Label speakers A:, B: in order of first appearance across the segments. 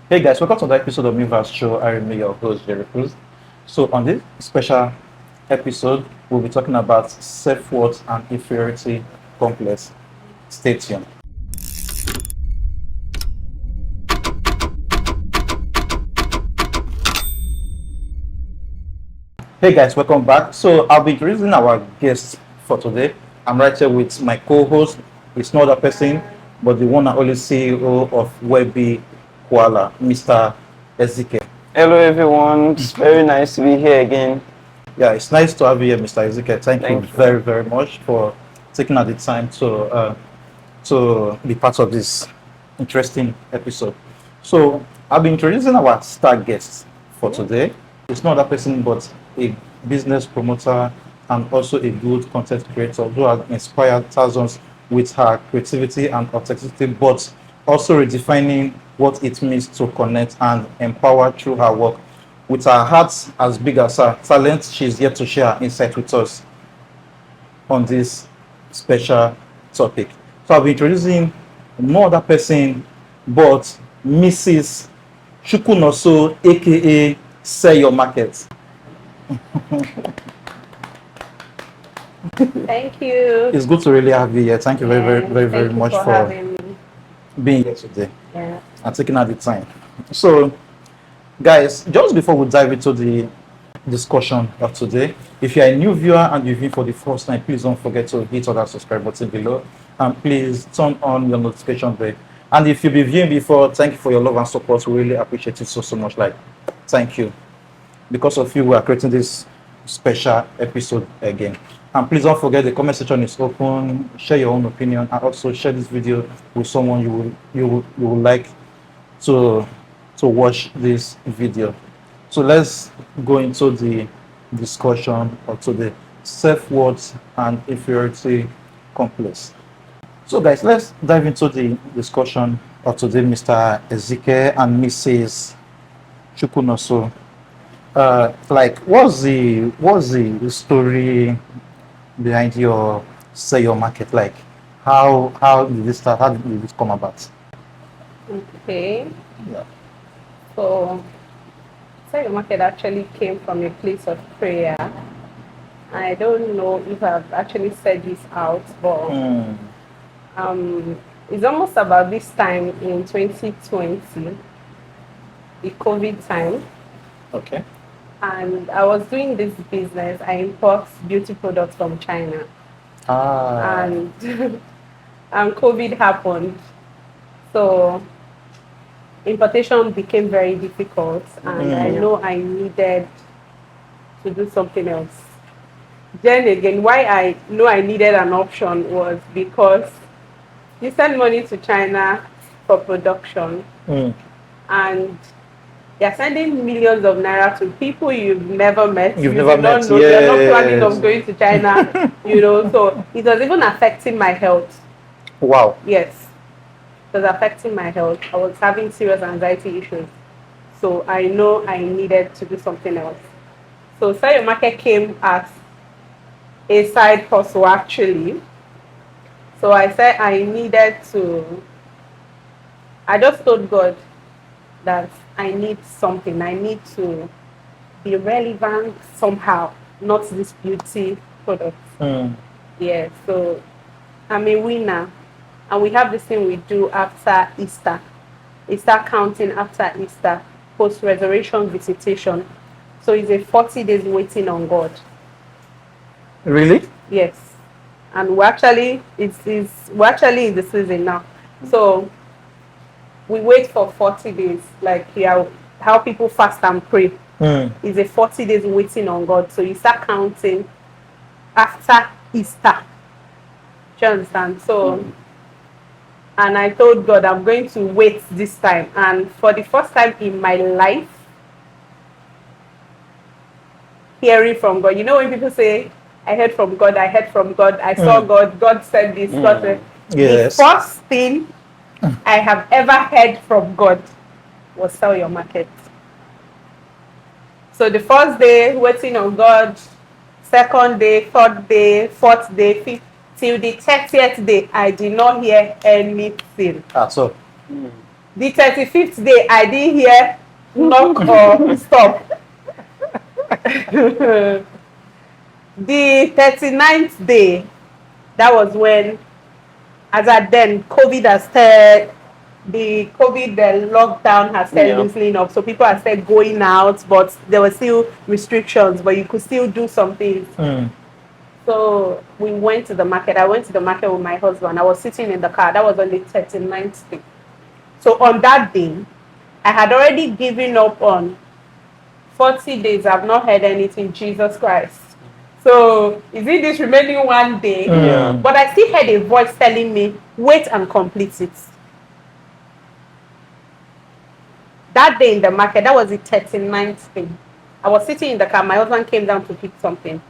A: Hey guys, welcome to the episode of Meverse show. I am your host, Jerry Cruz. So on this special episode, we'll be talking about self-worth and inferiority complex. Stay tuned. Hey guys, welcome back. So I'll be introducing our guest for today. I'm right here with my co-host. It's not a person, but the one and only CEO of Webby Koala, Mr. Ezike.
B: Hello everyone, it's very nice to be here again.
A: Yeah, it's nice to have you here, Mr. Ezike. Thank you
B: Thank you.
A: very, very much for taking out the time to be part of this interesting episode. So I'll be introducing our star guest for today. It's not a person, but a business promoter and also a good content creator who has inspired thousands with her creativity and authenticity, but also redefining what it means to connect and empower through her work. With her heart as big as her talent, she's here to share her insight with us on this special topic. So I'll be introducing no other person but Mrs. Chukwunonso, A.K.A. Sell Your Market.
C: Thank you.
A: It's good to really have you here. Thank you very
C: Thank you
A: much
C: for
A: for
C: having me.
A: being here today
C: Yeah.
A: and taking out the time. So, guys, just before we dive into the discussion of today, if you're a new viewer and you've been for the first time, please don't forget to hit on that subscribe button below and please turn on your notification bell. And if you've been viewing before, thank you for your love and support. We really appreciate it so much. Like, thank you. Because of you, we are creating this special episode again. And please don't forget the comment section is open. Share your own opinion and also share this video with someone you will like to watch this video. So let's go into the discussion of today: self-worth and inferiority complex. So guys, let's dive into the discussion of today, Mr. Ezike and Mrs. Chukwunonso. Like, what's the story behind your Sell Your Market? Like, how did this start? How did this come about?
C: Okay.
A: Yeah.
C: So, Sell Your Market actually came from a place of prayer. I don't know if I've actually said this out, but it's almost about this time in 2020, the COVID time.
A: Okay.
C: And I was doing this business. I import beauty products from China. And and COVID happened. So importation became very difficult, and I know I needed to do something else. Then again, why I know I needed an option was because you send money to China for production, and you're sending millions of naira to people you've never met.
A: You've never met.
C: Know, you're not planning on going to China, so it was even affecting my health.
A: Wow.
C: Yes, it was affecting my health. I was having serious anxiety issues. So I know I needed to do something else. So Sell Your Market came as a side hustle actually. So I said I just told God that I need something. I need to be relevant somehow, not this beauty product. Yeah, so I'm a winner. And we have this thing we do after Easter. Easter counting after Easter, post-resurrection visitation. So it's a 40 days waiting on God.
A: Really?
C: Yes. And we're actually in the season now. So we wait for 40 days, like how people fast and pray. It's a 40 days waiting on God. So you start counting after Easter. Do you understand? So, and I told God, I'm going to wait this time. And for the first time in my life, hearing from God. You know when people say, I heard from God, I heard from God, I saw God, God said this, God said.
A: Yes.
C: The first thing I have ever heard from God was Sell Your Market. So the first day, waiting on God, second day, third day, fourth day, fifth, till the 30th day, I did not hear anything.
A: So
C: The 35th day, I didn't hear knock or stop. The 39th day, that was when, as at then, COVID has started, the COVID lockdown has started loosening up. So people have started going out, but there were still restrictions, but you could still do some things. So we went to the market. I went to the market with my husband. I was sitting in the car. That was on the 39th day. So on that day, I had already given up on 40 days. I've not heard anything, Jesus Christ. So is it this remaining one day? But I still heard a voice telling me, wait and complete it. That day in the market, that was the 39th day. I was sitting in the car. My husband came down to pick something.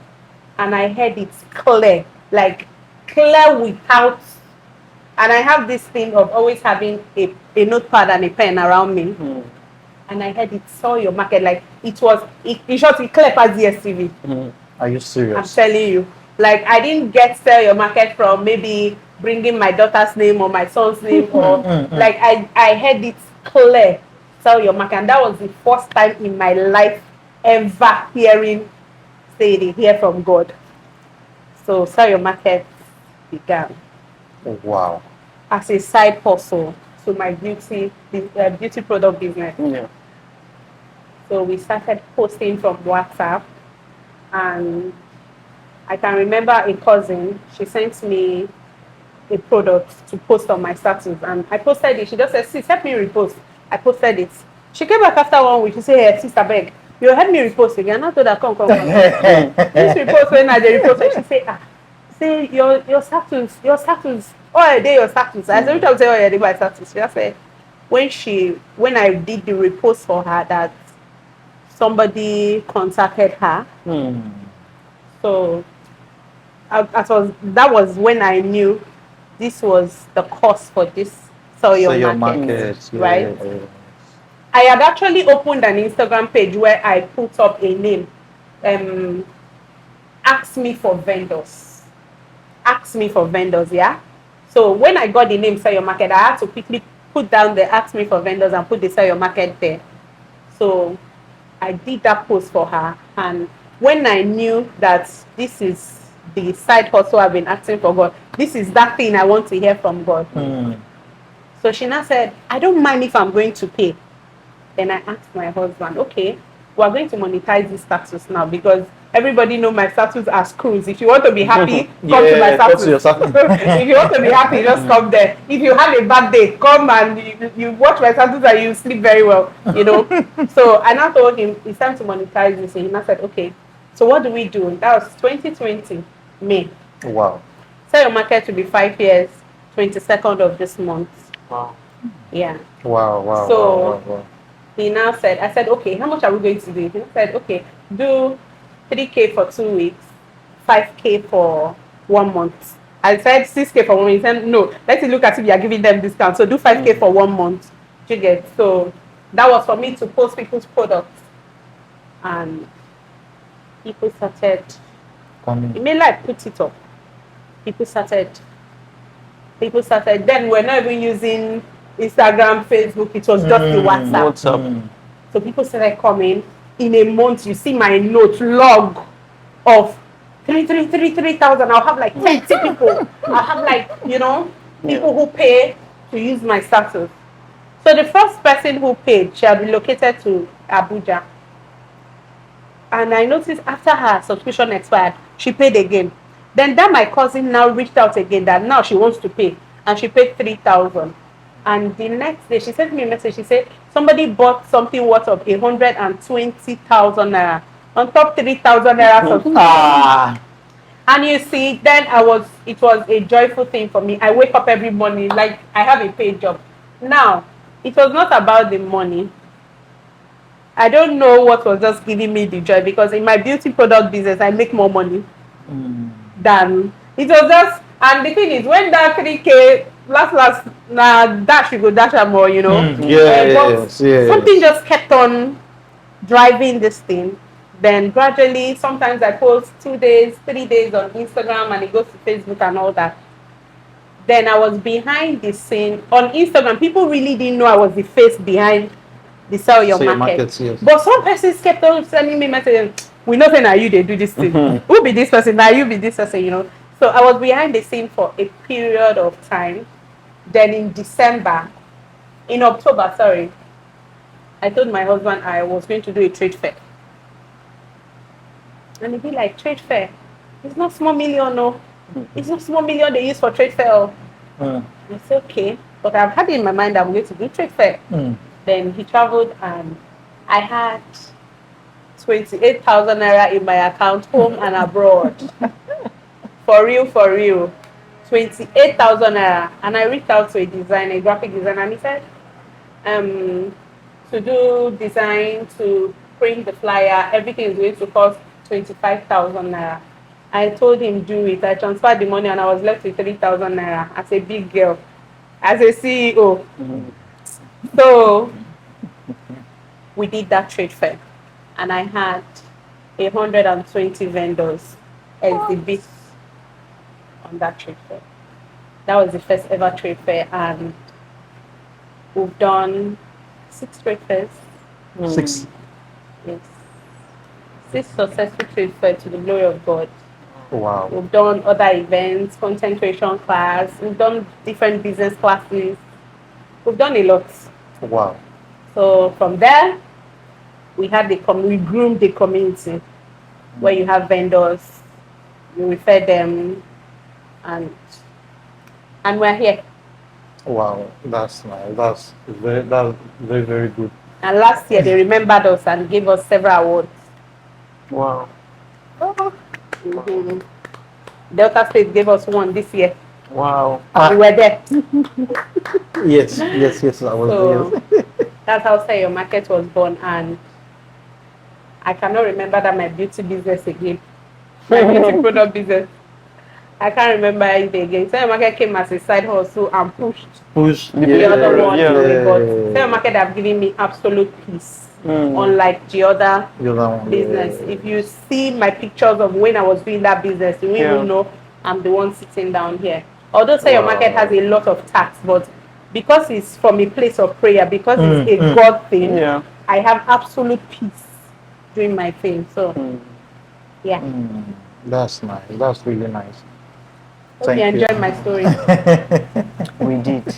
C: And I heard it clear, like clear without. And I have this thing of always having a notepad and a pen around me. And I heard it, saw your market, like it was, in short, it clear as DSTV.
A: Are you serious?
C: I'm telling you. Like, I didn't get sell your market from maybe bringing my daughter's name or my son's name, or like I heard it clear, sell your market. And that was the first time in my life ever hearing say they hear from God. So sell your market began.
A: Oh, wow.
C: As a side hustle to my beauty product business. So we started posting from WhatsApp, and I can remember a cousin, she sent me a product to post on my status, and I posted it. She just said, sis, help me repost. I posted it. She came back after 1 week. She said, hey, sister, beg, you help me repost again. I told her, come. This repost, when I did repost, she said, say your status, oh, they your status. I every time say, oh, yeah, they my status. She just said, when I did the repost for her, that somebody contacted her. So that was when I knew this was the cost for this sell your market, right? I had actually opened an Instagram page where I put up a name, ask me for vendors, yeah. So when I got the name sell your market, I had to quickly put down the ask me for vendors and put the sell your market there. So I did that post for her, and when I knew that this is the side hustle I've been asking for God, this is that thing I want to hear from God. So she now said, I don't mind if I'm going to pay. Then I asked my husband, okay, we're going to monetize this status now, because everybody know my status as cruise. If you want to be happy, come to my status. If you want to be happy, just come there. If you have a bad day, come and you watch my status and you sleep very well, you know. So I now told him it's time to monetize this, and he now said, okay, so what do we do? That was 2020 May.
A: Wow.
C: Sell your market will be 5 years, 22nd of this month.
B: Wow.
C: Yeah.
A: Wow.
C: So he now said, I said, okay, how much are we going to do? He said, okay, do 3K for 2 weeks, 5K for 1 month. I said 6K for 1 month. He said, no, let's look at if you are giving them discount. So do 5K for 1 month. You get? So that was for me to post people's products. And people started coming. It made like put it up. People started. Then we're not even using Instagram, Facebook, it was just the WhatsApp. So people started coming. In a month, you see my note log of 3,000. I'll have like 30 people. I'll have like, you know, people who pay to use my status. So the first person who paid, she had relocated to Abuja. And I noticed after her subscription expired, she paid again. Then that my cousin now reached out again that now she wants to pay. And she paid 3,000. And the next day, she sent me a message. She said, somebody bought something worth of 120,000 naira. On top 3,000 naira. And you see, then it was a joyful thing for me. I wake up every morning, like I have a paid job. Now, it was not about the money. I don't know what was just giving me the joy, because in my beauty product business, I make more money than it was just. And the thing is, when that 3K last dash, you go dash more, you know. Something just kept on driving this thing. Then gradually, sometimes I post 2 days, 3 days on Instagram, and it goes to Facebook and all that. Then I was behind the scene on Instagram. People really didn't know I was the face behind the Sell Your Market.
A: Yes.
C: But some persons kept on sending me messages. We know now you they do this thing. Who be this person? Now you be this person, you know. So I was behind the scene for a period of time. Then in October, sorry, I told my husband I was going to do a trade fair. And he'd be like, trade fair? It's not small million, no. It's not small million they use for trade fair. I said, okay. But I've had it in my mind I'm going to do trade fair. Then he traveled and I had 28,000 naira in my account, home and abroad. For real. 28,000 naira. And I reached out to a graphic designer, and he said, to do design, to print the flyer, everything is going to cost 25,000 naira. I told him, do it. I transferred the money and I was left with 3,000 naira as a big girl, as a CEO. So we did that trade fair and I had 120 vendors exhibit on that trade fair. That was the first ever trade fair, and we've done 6 trade fairs.
A: 6?
C: Yes. 6 successful trade fairs to the glory of God.
A: Wow.
C: We've done other events, content creation class, we've done different business classes. We've done a lot.
A: Wow.
C: So from there, we groomed the community where you have vendors, you refer them, and we're here.
A: Wow, that's nice. That's very, very good.
C: And last year they remembered us and gave us several awards.
B: Wow.
C: Delta State gave us one this year.
B: Wow.
C: We were there.
A: Yes, I was
C: So
A: there.
C: that's how Sell Your Market was born, and I cannot remember that my beauty business again. My beauty product business. I can't remember it again. Sell Your Market came as a side hustle and pushed the other one. But Sell Your Market have given me absolute peace. Unlike the other business. If you see my pictures of when I was doing that business, you will know I'm the one sitting down here. Although Sell Your Market has a lot of tax, but because it's from a place of prayer, because it's a God thing, I have absolute peace doing my thing. So,
A: that's nice. That's really nice.
C: Hope you enjoyed my story.
B: We did.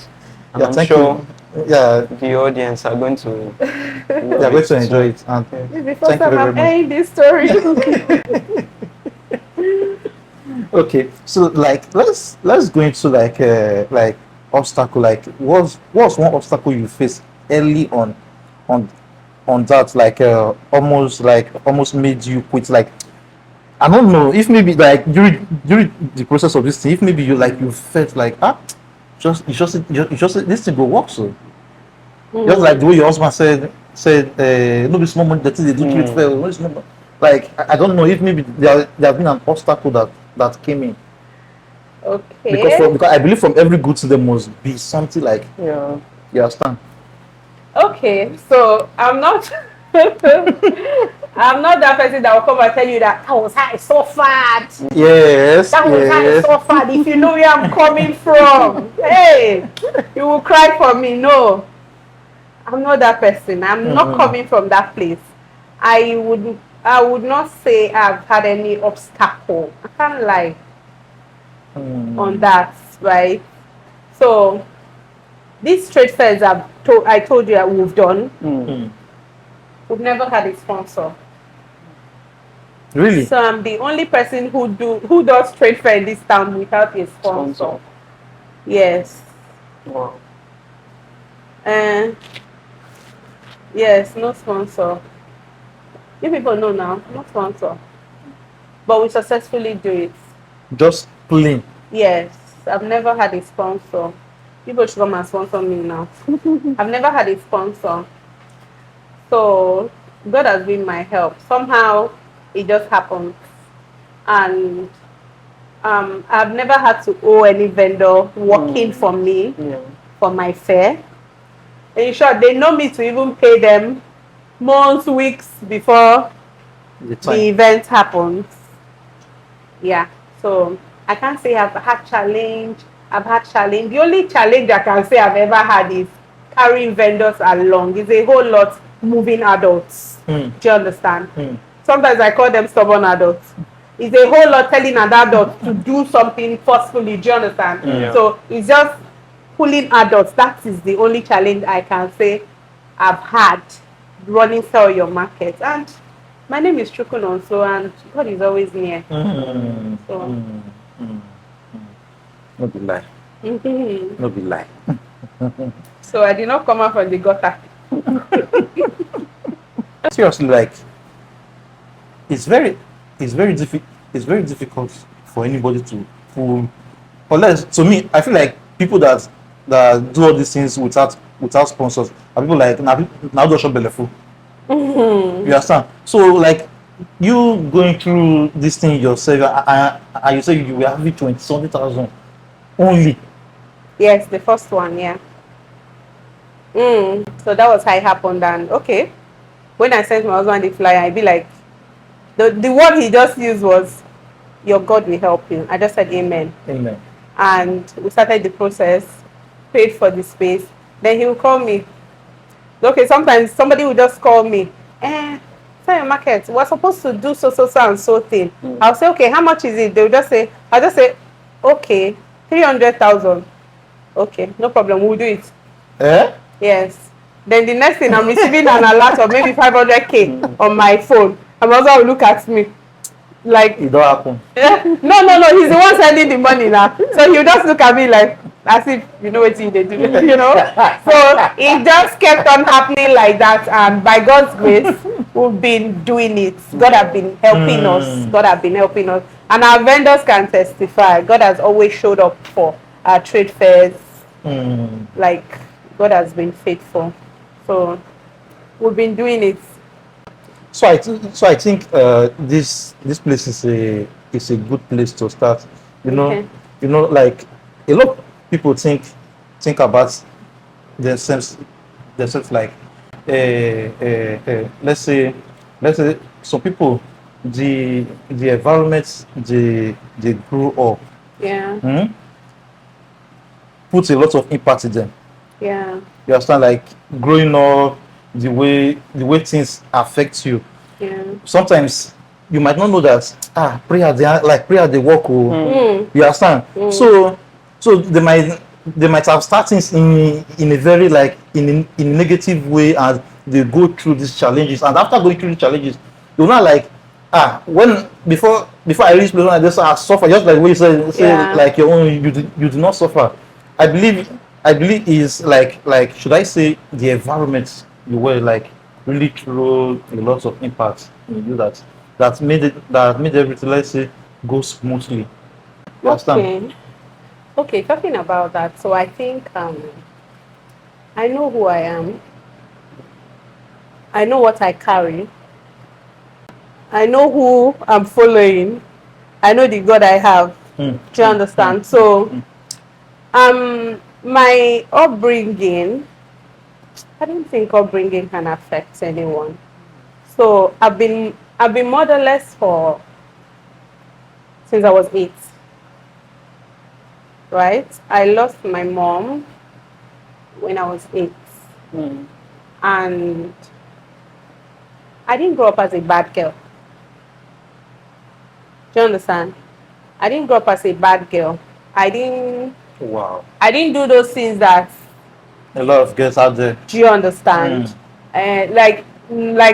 B: And
A: Yeah,
B: I'm sure
A: the
B: audience are going to
A: they're going to enjoy it. And
C: This is the first time I'm hearing this story.
A: Okay, so let's go into like obstacle. Like what's one obstacle you faced early on that almost made you quit? Like I don't know if maybe like during the process of this thing, if maybe you felt like just this thing will work. So just like the way your husband said no be small money that they do trade fair. No be small. Like I don't know if maybe there have been an obstacle that came in.
C: Okay.
A: Because I believe from every good thing there must be something like you understand.
C: Okay, so I'm not I'm not that person that will come and tell you that I suffered.
A: Yes.
C: That was how I suffered. If you know where I'm coming from, hey, you will cry for me. No, I'm not that person. I'm not coming from that place. I would not say I've had any obstacle. I can't lie on that, right? So these trade fairs I told you that we've done. We've never had a sponsor.
A: Really?
C: So I'm the only person who does trade fair in this town without a sponsor. Yes.
B: Wow.
C: Yes, no sponsor. You people know now, no sponsor. But we successfully do it.
A: Just plain.
C: Yes, I've never had a sponsor. People should come and sponsor me now. I've never had a sponsor. So God has been my help. Somehow it just happened. And I've never had to owe any vendor working for me for my fare. In short, they know me to even pay them months, weeks before the event happens. Yeah. So I can't say I've had challenge. I've had challenge. The only challenge I can say I've ever had is carrying vendors along. It's a whole lot moving adults. Do you understand? Sometimes I call them stubborn adults. It's a whole lot telling an adult to do something forcefully. Do you understand? So it's just pulling adults. That is the only challenge I can say I've had running Sell Your Market. And my name is Chukwunonso, and God is always near. So.
A: No be lie. No be lie.
C: So I did not come out from the gutter.
A: Seriously, like it's very difficult for anybody to pull, unless, to me, I feel like people that do all these things without sponsors are people like now just belleful. You understand? So like you going through this thing yourself, and you say you were having 20-something thousand only.
C: Yes, the first one, yeah. So that was how it happened. And okay, when I sent my husband the flyer, I'd be like, the word he just used was, your God will help you. I just said amen.
A: Amen.
C: And we started the process, paid for the space. Then he will call me. Okay, sometimes somebody will just call me. Sell Your Market, we're supposed to do so and so thing. I'll say, okay, how much is it? They'll just say, I'll just say, okay, 300,000. Okay, no problem, we'll do it. Yes. Then the next thing, I'm receiving an alert of maybe 500K on my phone. And my husband will look at me like,
A: it don't happen.
C: No, he's the one sending the money now. So he'll just look at me like, as if you know what they do, you know. So it just kept on happening like that, and by God's grace, we've been doing it. God has been helping us. God has been helping us, and our vendors can testify. God has always showed up for our trade fairs. Like God has been faithful. So we've been doing it.
A: So I think this place is a good place to start. You know, like a lot of people think about themselves like let's say some people, the environment they grew up, puts a lot of impact in them.
C: Yeah.
A: You understand, like growing up, the way things affect you.
C: Yeah.
A: Sometimes you might not know that prayer they work. You understand? So they might have started in a very like in a negative way, and they go through these challenges, and after going through the challenges, you're not like when before I reach place, when I just suffer, just like what you say like your own, you do not suffer. I believe is like should I say the environment you were like really throw a lot of impact in you that made everything, let's say, go smoothly. You understand?
C: Okay, talking about that, so I think I know who I am. I know what I carry. I know who I'm following. I know the God I have. Do you understand? So my upbringing, I don't think upbringing can affect anyone. So I've been motherless since I was 8. Right? I lost my mom when I was 8. And I didn't grow up as a bad girl. Do you understand? I didn't grow up as a bad girl. I didn't do those things that
A: a lot of girls out there.
C: Do you understand? Like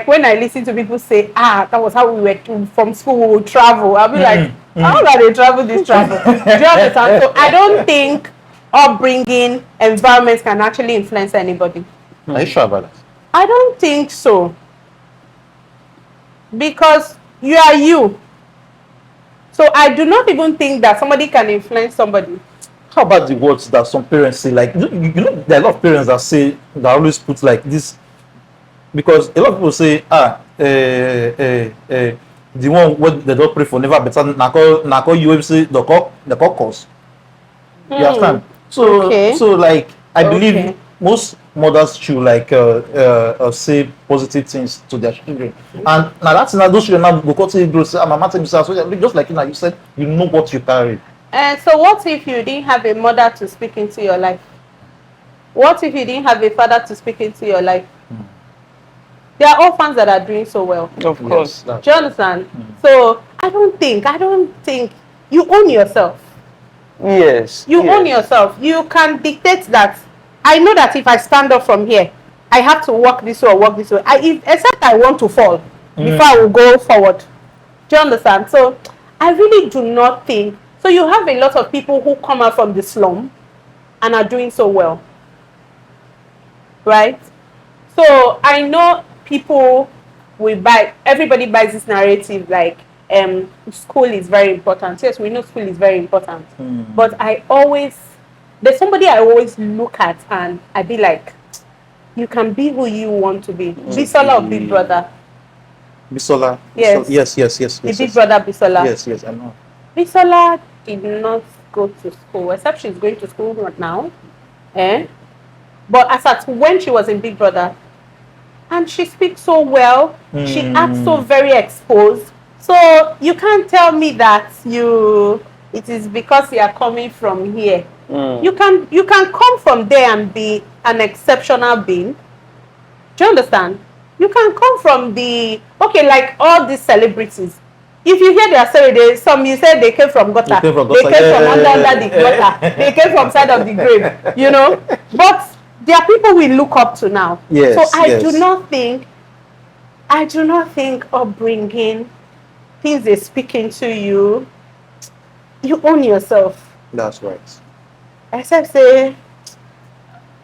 C: when I listen to people say, that was how we were from school, we would travel. I'll be like, how do they travel this travel? Do you understand? So I don't think upbringing, environments can actually influence anybody.
A: Are you sure about that?
C: I don't think so. Because you are you. So I do not even think that somebody can influence somebody.
A: How about the words that some parents say? Like, you know, there are a lot of parents that always put like this, because a lot of people say, the one what they don't pray for never better. Nako you say the cause. You understand? So like I believe most mothers should like say positive things to their children, and now that's those children now go to grow. Say, "Mama, tell me so." Just like you said, you know what you carry.
C: And so what if you didn't have a mother to speak into your life? What if you didn't have a father to speak into your life? There are orphans that are doing so well.
B: Of course.
C: Do you understand? So I don't think you own yourself.
B: Yes.
C: You own yourself. You can dictate that. I know that if I stand up from here, I have to walk this way or walk this way. Except I want to fall before I will go forward. Do you understand? So I really do not think. So you have a lot of people who come out from the slum and are doing so well. Right? So I know people will buy, everybody buys this narrative like school is very important. Yes, we know school is very important. But there's somebody I always look at and I be like, you can be who you want to be. Bisola or Big Brother?
A: Bisola.
C: Yes.
A: Yes.
C: The Big Brother Bisola.
A: Yes, I know.
C: Bisola did not go to school, except she's going to school right now. But as at when she was in Big Brother, and she speaks so well, she acts so very exposed. So you can't tell me that it is because you are coming from here. You can come from there and be an exceptional being. Do you understand? You can come from like all these celebrities. If you hear their story, some you said they came from gutter. They came from under the gutter. They came from side of the grave. You know, but there are people we look up to now.
A: Yes,
C: so I do not think upbringing, things they speak into you. You own yourself.
A: That's right.
C: Except say.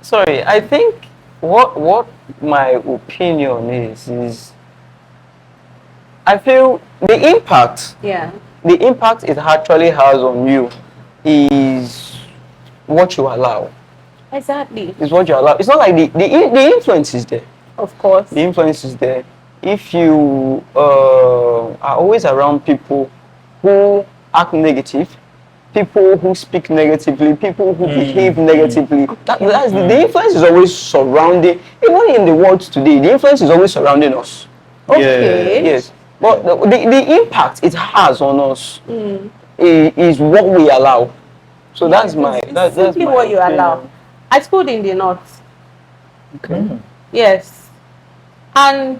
B: Sorry, I think what my opinion is I feel the impact it actually has on you is what you allow.
C: Exactly.
B: It's what you allow. It's not like the influence is there.
C: Of course.
B: The influence is there. If you are always around people who act negative, people who speak negatively, people who behave negatively, the influence is always surrounding. Even in the world today, the influence is always surrounding us.
C: Okay.
B: Yes. But the impact it has on us is what we allow. So that's
C: simply what you allow. I schooled in the north.
B: Okay.
C: Yes. And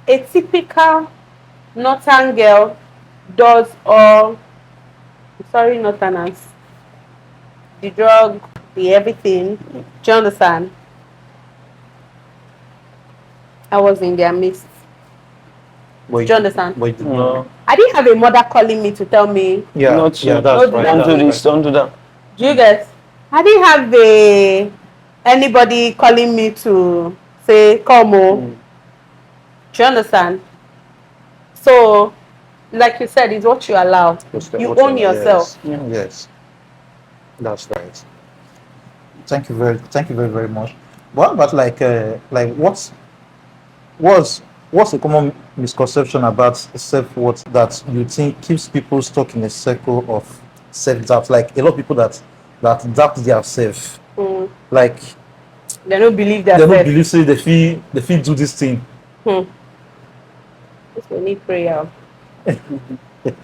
C: a typical northern girl does all, sorry northerners, the drug, the everything. Do you understand? I was in their midst. Do you understand? I didn't have a mother calling me to tell me.
A: That's right.
B: Don't do this, don't do that.
C: Do you guys? I didn't have anybody calling me to say, come on. Do you understand? So, like you said, it's what you allow. You own yourself.
A: Yes. That's right. Thank you very much. What about what's the common misconception about self-worth that you think keeps people stuck in a circle of self-doubt? Like a lot of people that doubt themselves. Like
C: they don't believe that.
A: They don't believe say they feel do this thing.
C: We need prayer.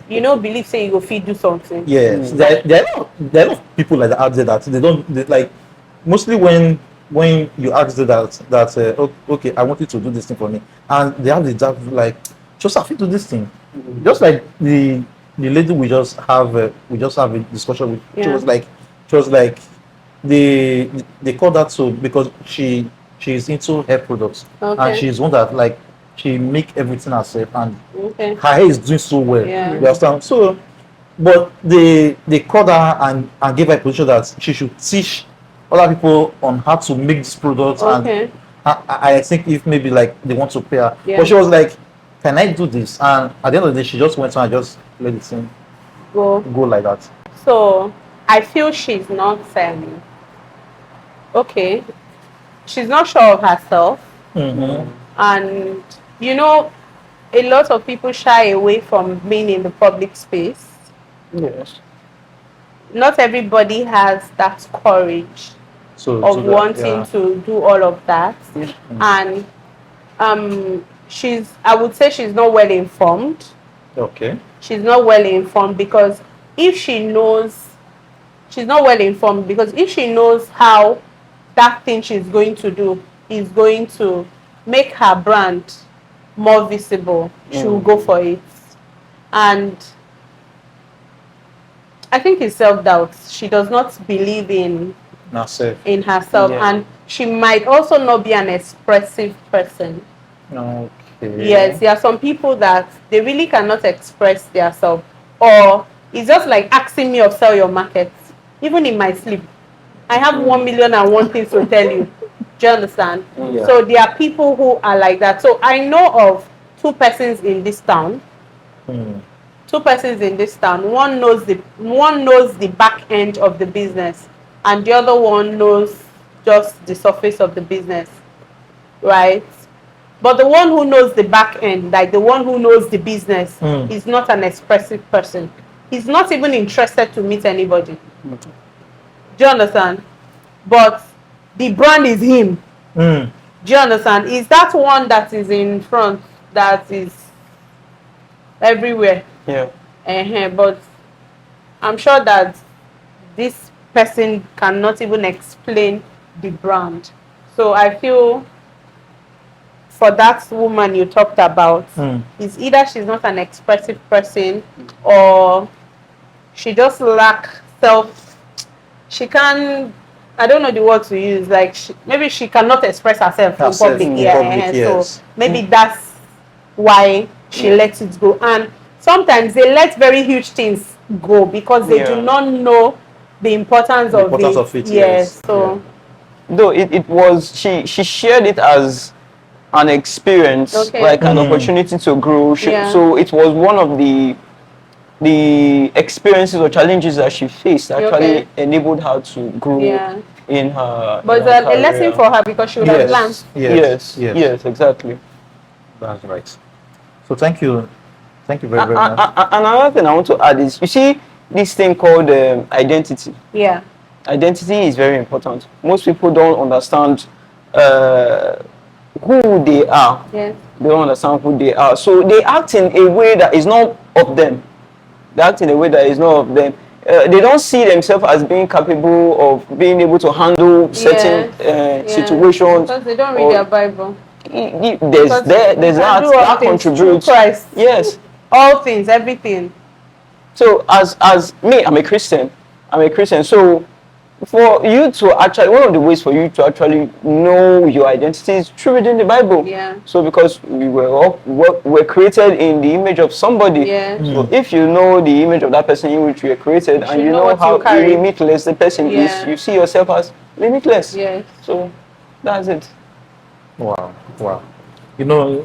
C: You don't believe say you go feed do something.
A: Yes. There are a lot of people like that out there that they like mostly when you ask them that okay, I want you to do this thing for me, and they have the doubt like just have to do this thing. Just like the lady we just have a discussion with. She was like they call that so because she's into hair products and she's one that like she make everything herself and her hair is doing so well. You understand? So but they called her and gave her a position that she should teach other people on how to make this product and I think if maybe like they want to pay her. But she was like, can I do this? And at the end of the day she just went on and just let it thing go like that.
C: So I feel she's not she's not sure of herself. And you know, a lot of people shy away from being in the public space.
B: Yes.
C: Not everybody has that courage of wanting to do all of that. And I would say she's not well informed.
A: Okay.
C: She's not well informed because if she knows, she's not well informed, because if she knows how that thing she's going to do is going to make her brand more visible, she will go for it. And I think it's self-doubt. She does not believe in herself, and she might also not be an expressive person.
A: Okay.
C: Yes, there are some people that they really cannot express themselves, or it's just like asking me of sell your market. Even in my sleep, I have 1,000,001 things to tell you. Do you understand?
A: Yeah.
C: So there are people who are like that. So I know of two persons in this town. Two persons in this town. One knows the back end of the business, and the other one knows just the surface of the business, right? But the one who knows the back end, like the one who knows the business, is not an expressive person. He's not even interested to meet anybody. Do you understand? But the brand is him. Do you understand? Is that one that is in front, that is everywhere?
B: Yeah.
C: But I'm sure that this person cannot even explain the brand. So I feel for that woman you talked about, is either she's not an expressive person, or she just lacks she can, I don't know the word to use, like maybe she cannot express herself in public.
A: Yes.
C: So maybe that's why she lets it go. And sometimes they let very huge things go because they do not know the importance of it. Yes. So
B: though it was, she shared it as an experience, like an opportunity to grow. So it was one of the experiences or challenges that she faced that actually enabled her to grow in her.
C: But it's a lesson for her, because she would have learned.
B: Yes, exactly.
A: That's right. So thank you very much.
B: Another thing I want to add is, you see this thing called identity.
C: Yeah.
B: Identity is very important. Most people don't understand who they are.
C: Yes.
B: They don't understand who they are. So they act in a way that is not of them. They act in a way that is not of them. They don't see themselves as being capable of being able to handle certain situations.
C: Because they don't read their Bible.
B: There's that contributes.
C: Christ.
B: Yes.
C: All things, everything.
B: So as me, I'm a Christian. So for you to actually, one of the ways for you to actually know your identity is through reading the Bible.
C: Yeah.
B: So because we're created in the image of somebody.
C: Yeah.
B: So if you know the image of that person in which you are created, and you know how limitless the person is, you see yourself as limitless.
C: Yes.
B: So that's it.
A: Wow. You know,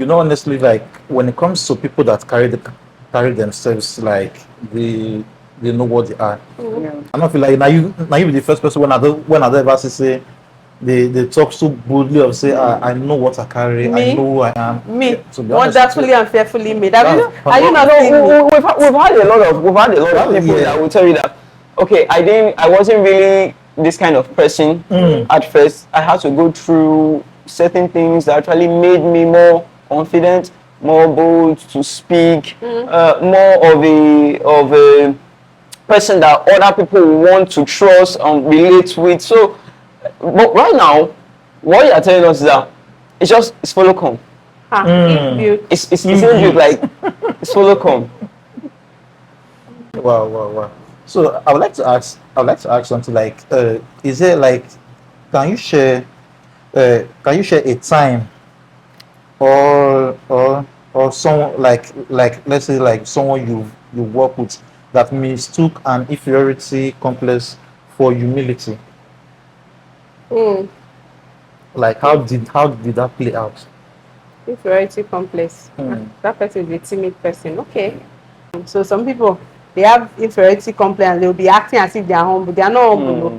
A: honestly, like when it comes to people that carry themselves like they know what they are. I don't feel like now you be the first person when I ever say they talk so boldly of say I know what I carry, I know who I am.
C: Me,
A: so
C: wonderfully and fearfully made. Are you not
B: we've had a lot of people that will tell you that, okay, I wasn't really this kind of person at first. I had to go through certain things that actually made me more confident, more bold to speak, more of a person that other people want to trust and relate with. So, but right now, what you are telling us is that it's follow come. It's like it's follow come.
A: Wow. So I would like to ask something like, is it like, can you share a time or someone like let's say like someone you work with that mistook an inferiority complex for humility? Like how did that play out?
C: Inferiority complex. That person is a timid person. Okay. So some people, they have inferiority complex and they'll be acting as if they are humble. They are not humble.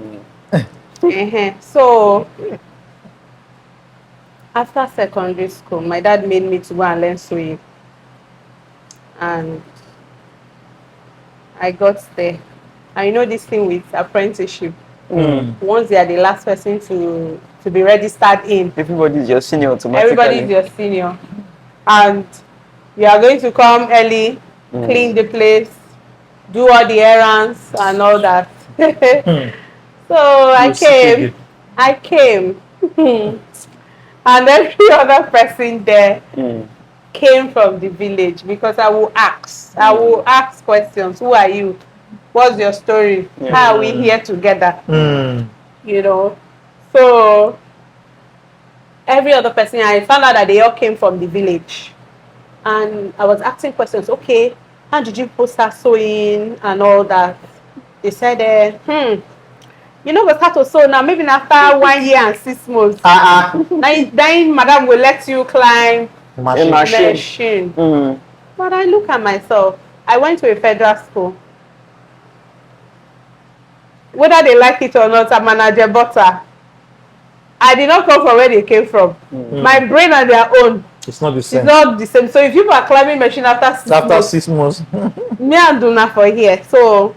C: So after secondary school, my dad made me to go and learn sewing, and I got there. And you know this thing with apprenticeship. Once they are the last person to be registered in,
B: everybody is your senior automatically.
C: Everybody is your senior, and you are going to come early, clean the place, do all the errands and all that. So I came. And every other person there came from the village, because I will ask questions. Who are you? What's your story? How are we here together? You know, so every other person, I found out that they all came from the village, and I was asking questions. Okay, how did you start sewing and all that? They said, you know, we start to sew now, maybe after 1 year and 6 months. Then madam will let you climb a machine. But I look at myself. I went to a federal school. Whether they like it or not, I'm an ajebota. I did not come from where they came from. My brain and their own.
A: It's not the same.
C: It's not the same. So if you are climbing machine after 6 months, me and Duna for here. So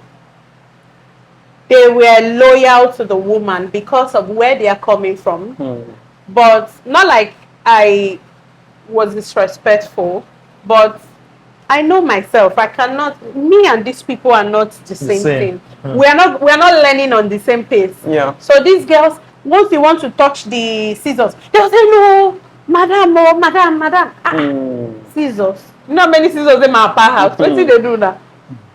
C: they were loyal to the woman because of where they are coming from. But not like I was disrespectful, but I know myself. I cannot. Me and these people are not the same thing. We are not learning on the same pace. Yeah. So these girls, once you want to touch the scissors, they'll say no, madam, oh, madam. Scissors. You know how many scissors in my house? What do they do now?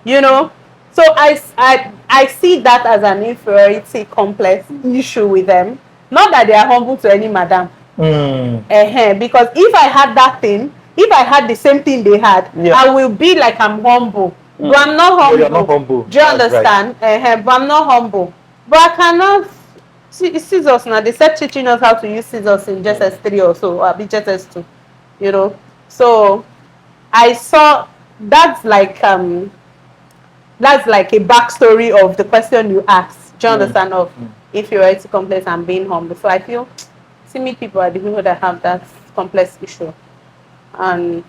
C: You know. So I see that as an inferiority complex issue with them. Not that they are humble to any madam. Because if I had that thing, if I had the same thing they had, I will be like I'm humble. But I'm not humble.
A: You're not humble.
C: Do you understand? Right. But I'm not humble. But I cannot see scissors now. They said teaching us how to use scissors in JSS3 or so, or JSS2. You know. So I saw that's like a backstory of the question you asked. Do you understand? Of inferiority complex and being humble. So I feel timid people are the people that have that complex issue. And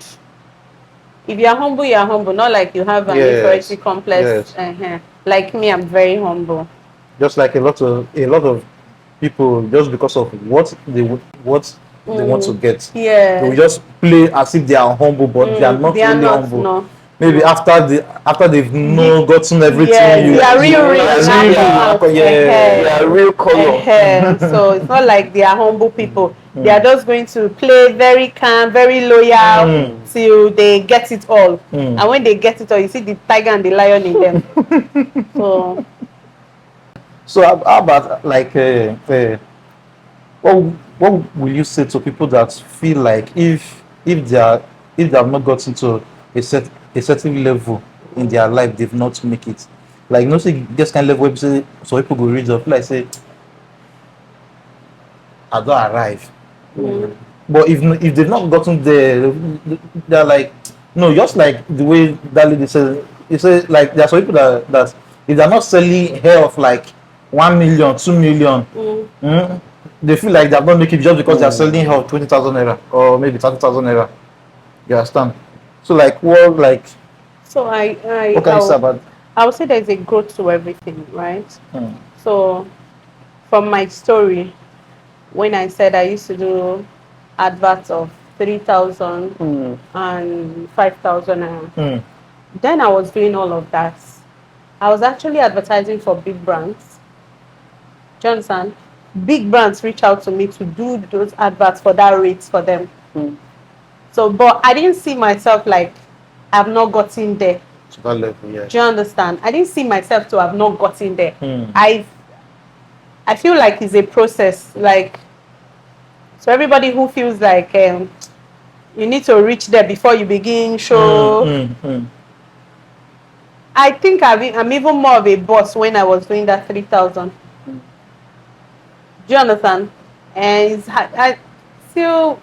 C: if you are humble, you are humble. Not like you have an inferiority complex. Like me, I'm very humble.
A: Just like a lot of people, just because of what they want to get. They will just play as if they are humble, but they are not really humble. No. Maybe after they've gotten everything,
C: they are real
A: color.
C: So it's not like they are humble people. They are just going to play very calm, very loyal till they get it all. And when they get it all, you see the tiger and the lion in them.
A: So how about like what will you say to people that feel like if they have not gotten to a certain level in their life, they've not make it? Like, no, say this kind of level, so people go read up, like say, I don't arrive. But if they've not gotten there, they're like, no, just like the way that lady says, it says like there are some people that if they're not selling hair of like 1 million, 2 million, they feel like they're not making it just because they're selling hair of 20,000 naira or maybe 30,000 naira. You understand? So like what like?
C: So what can you say about? I would say there's a growth to everything, right? So from my story, when I said I used to do adverts of 3,000 and 5,000, then I was doing all of that. I was actually advertising for big brands. Do you understand? Big brands reach out to me to do those adverts for that rates for them. So, but I didn't see myself like I've not gotten there.
A: To that level, yeah.
C: Do you understand? I didn't see myself to have not gotten there. I feel like it's a process. Like, so everybody who feels like you need to reach there before you begin show. I think I'm even more of a boss when I was doing that 3,000. Do you understand? And I still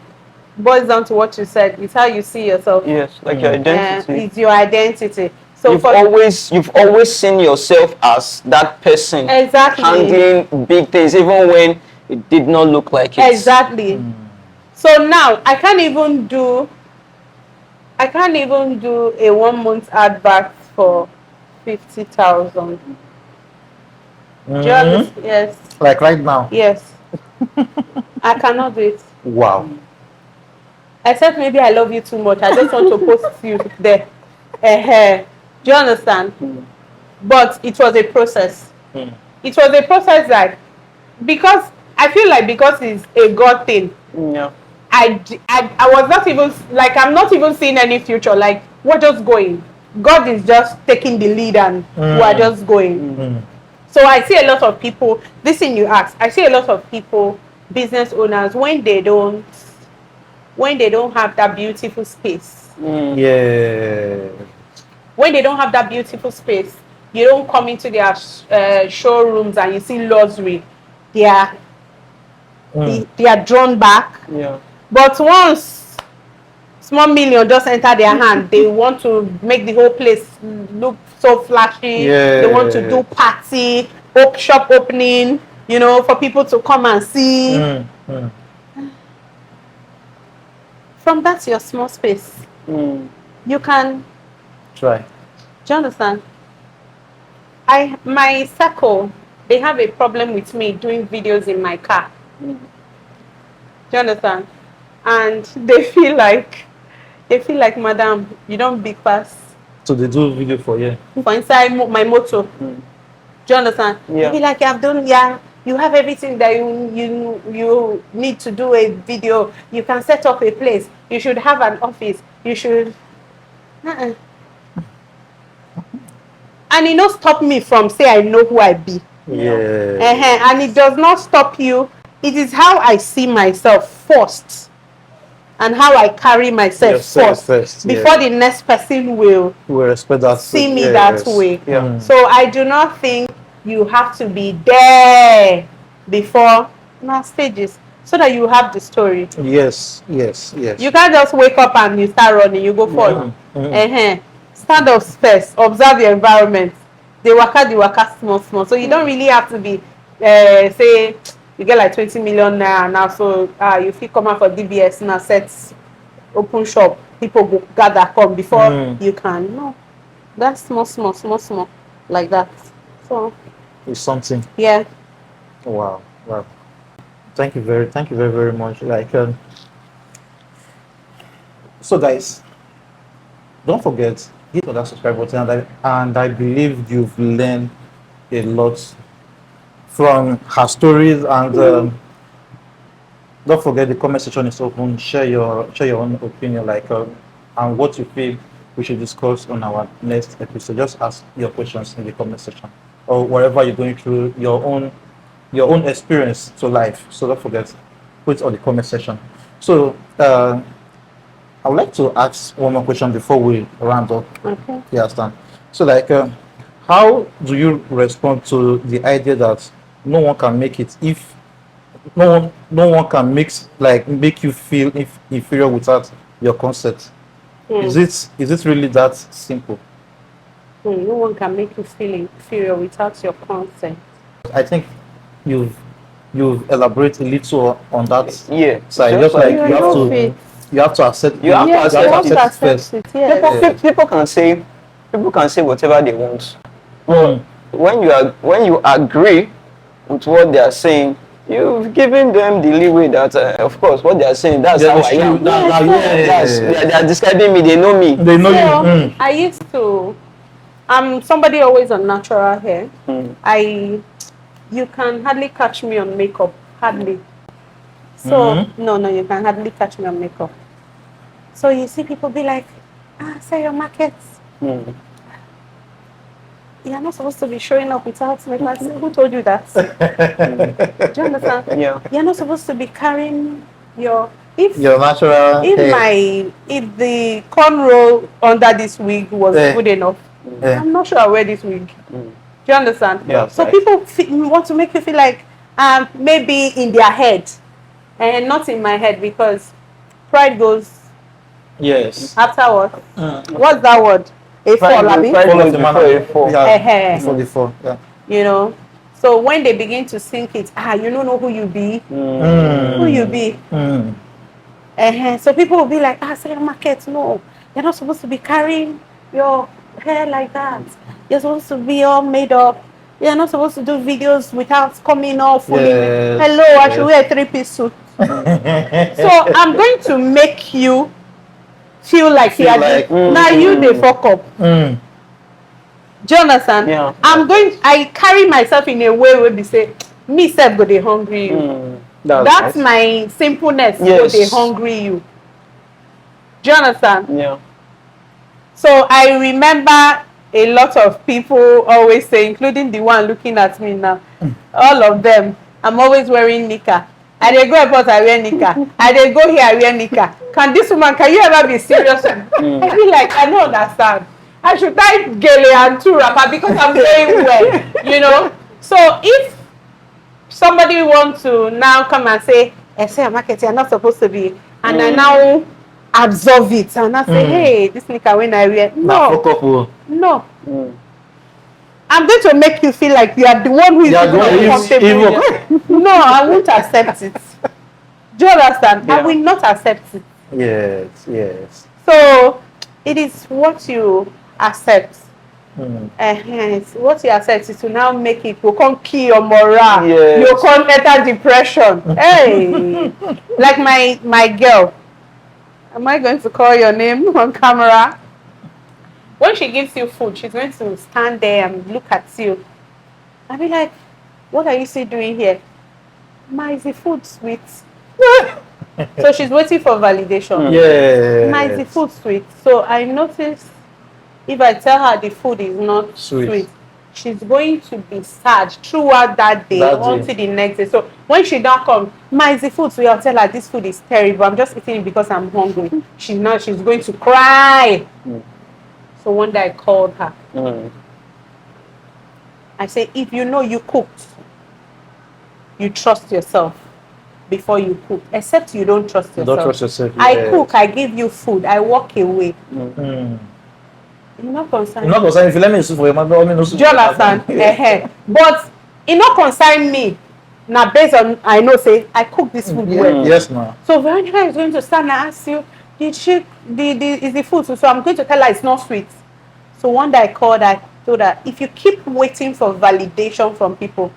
C: boils down to what you said. It's how you see yourself.
B: Yes, like your identity.
C: It's your identity. So
B: you've always seen yourself as that person.
C: Exactly.
B: Handling big things, even when it did not look like it.
C: Exactly. So now I can't even do a 1 month advert for 50,000. Yes.
A: Like right now?
C: Yes. I cannot do it.
A: Wow.
C: Except maybe I love you too much. I just want to post you there. Do you understand? but it was a process.
A: Mm.
C: It was a process that, because I feel like because it's a God thing,
B: Yeah.
C: I was not even, like, I'm not even seeing any future. Like, we're just going. God is just taking the lead and we're just going. So I see a lot of people, this thing you ask, I see a lot of people, business owners, when they don't have that beautiful space.
A: Yeah.
C: When they don't have that beautiful space, you don't come into their showrooms and you see luxury. They are drawn back.
B: Yeah.
C: But once small million just enter their hand, they want to make the whole place look so flashy.
A: Yeah.
C: They want to do party, shop opening, you know, for people to come and see. From that your small space, you can
A: try.
C: Do you understand? My circle, they have a problem with me doing videos in my car. Do you understand? And they feel like, madam, you don't be fast.
A: So they do video for you.
C: For inside my motor. Do you understand?
B: Yeah.
C: They be like, I've done, you have everything that you need to do a video. You can set up a place. You should have an office. You should. And it not stop me from say I know who I be.
A: Yeah.
C: And it does not stop you. It is how I see myself first, and how I carry myself first before the next person will
A: respect that,
C: see me that way.
B: Yeah.
C: So I do not think you have to be there before stages, so that you have the story.
A: Yes.
C: You can't just wake up and you start running, you go fall. Stand up first, observe your environment. They waka small. So you don't really have to be say you get like 20 million naira now, so you fit come out for DBS now, set open shop, people go gather come before you can. No, that's small like that. So
A: it's something.
C: Yeah.
A: Wow. Thank you very much. Like so guys, don't forget, hit on that subscribe button, and I believe you've learned a lot from her stories. And don't forget, the comment section is open. Share your own opinion, like and what you feel we should discuss on our next episode. Just ask your questions in the comment section, or wherever you're going through your own experience to life. So don't forget, put it on the comment section. So I would like to ask one more question before we round up.
C: Okay.
A: You understand? So, like, how do you respond to the idea that no one can make it if no one can make you feel inferior without your consent? Is it really that simple?
C: No one can make you feel inferior without your consent.
A: I think you've elaborated a little on that.
B: Yeah.
A: So just like you have to accept.
B: You have to accept
A: it first.
B: People can say whatever they want. When you agree with what they are saying, you've given them the leeway that, of course, what they are saying, that's how I am. They are describing me. They know me.
A: They know you.
C: I used to. Somebody always on natural hair. You can hardly catch me on makeup. Hardly. So no, you can hardly catch me on makeup. So you see people be like, sell your markets. You're not supposed to be showing up without makeup. Who told you that? Do you understand?
B: Yeah.
C: You're not supposed to be carrying your
A: natural hair.
C: If the cornrow under this wig was good enough, I'm not sure I wear this wig. Do you understand?
B: Yeah,
C: so people want to make you feel like maybe in their head, and not in my head, because pride goes after what? What's that word? A fall, I mean.
B: Before
A: the fall. Yeah.
C: You know. So when they begin to sink it, you don't know who you be. Who you be. So people will be like, sell your market. No, you're not supposed to be carrying your hair like that. You're supposed to be all made up. You're not supposed to do videos without coming off. Hello, I should wear a 3-piece suit. So I'm going to make you feel like now you they fuck up. Do you understand?
B: Yeah.
C: I carry myself in a way where they say, me self go dey hungry you. That's
B: nice.
C: my simpleness, go
B: Yes.
C: dey hungry you. Do you understand?
B: Yeah.
C: So I remember a lot of people always say, including the one looking at me now, all of them, I'm always wearing nika. I dey go airport, I wear nika. I dey go here, I wear nika. Can you ever be serious? I feel like I don't understand. I should tie gele and two wrapper because I'm doing well, you know. So if somebody wants to now come and say, say market, you're not supposed to be, and I now absorb it and I say, hey, this nika when I wear, no. I'm going to make you feel like you are the one who is uncomfortable. No, I won't accept it. Do you understand? Yeah. I will not accept it.
A: Yes.
C: So it is what you accept. What you accept is to now make it, you can't kill your morale. Yes. You can't enter depression. Hey, like my girl. Am I going to call your name on camera? When she gives you food, she's going to stand there and look at you. I'll be like, what are you still doing here? Ma, is the food sweet? So she's waiting for validation.
A: Yeah.
C: Ma, is the food sweet? So I noticed if I tell her the food is not sweet, she's going to be sad throughout that day until the next day. So when she don't come, Ma, is the food sweet? I'll tell her this food is terrible. I'm just eating it because I'm hungry. She's going to cry. So one day I called her. I said, if you know you cooked, you trust yourself before you cook. Except you don't trust yourself.
A: Don't trust yourself.
C: I cook, I give you food, I walk away. You're not concerned.
A: You're not concerned. If you let me for your mother, do
C: you understand? But it not concern me. Now based on I know say I cook this food well.
A: Yes, ma'am.
C: So Veronica is going to stand and ask you, is the food? So I'm going to tell her it's not sweet. So one day I called her, told her, if you keep waiting for validation from people,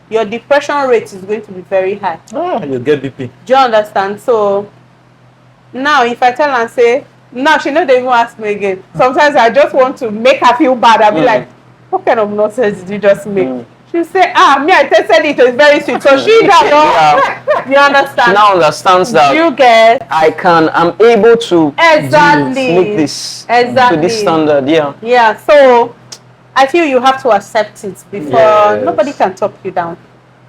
C: your depression rate is going to be very high.
A: You'll get BP.
C: Do you understand? So now if I tell her and say, now she not even ask me again. Sometimes I just want to make her feel bad. I'll be like, what kind of nonsense did you just make? She say, me, I tested it, it's very sweet. So she does not. You understand?
B: She now understands that
C: you get
B: I'm able to make this to this standard.
C: Yeah. So I feel you have to accept it before nobody can talk you down.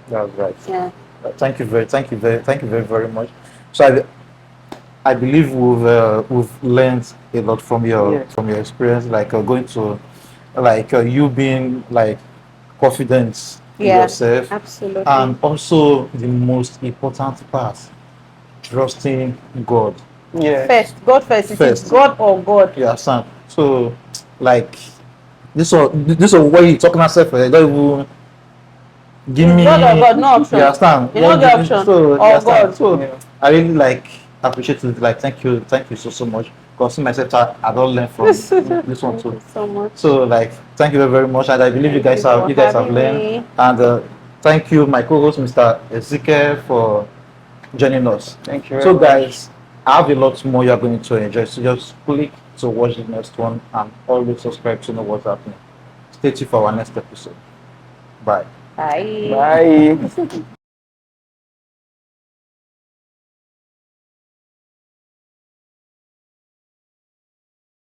A: That's right.
C: Yeah.
A: Thank you very much. So I believe we've learned a lot from your experience, like going to you being like confident in yourself.
C: Absolutely.
A: And also the most important part, trusting God.
C: Yeah. God first. It is God or God.
A: Yeah, son. So like this is what you talking about self. Don't even give me
C: God or God, no option.
A: You understand?
C: You know the option.
A: So
C: or God.
A: So I really appreciate it. Like thank you so much. Because myself, I don't learn from this one too.
C: So much.
A: So thank you very much, and I believe you guys have learned. And thank you, my co-host, Mr. Ezekiel, for joining us.
B: Thank you.
A: So guys, I have a lot more you are going to enjoy. So just click to watch the next one and always subscribe to know what's happening. Stay tuned for our next episode. Bye.
C: Bye.
B: Bye.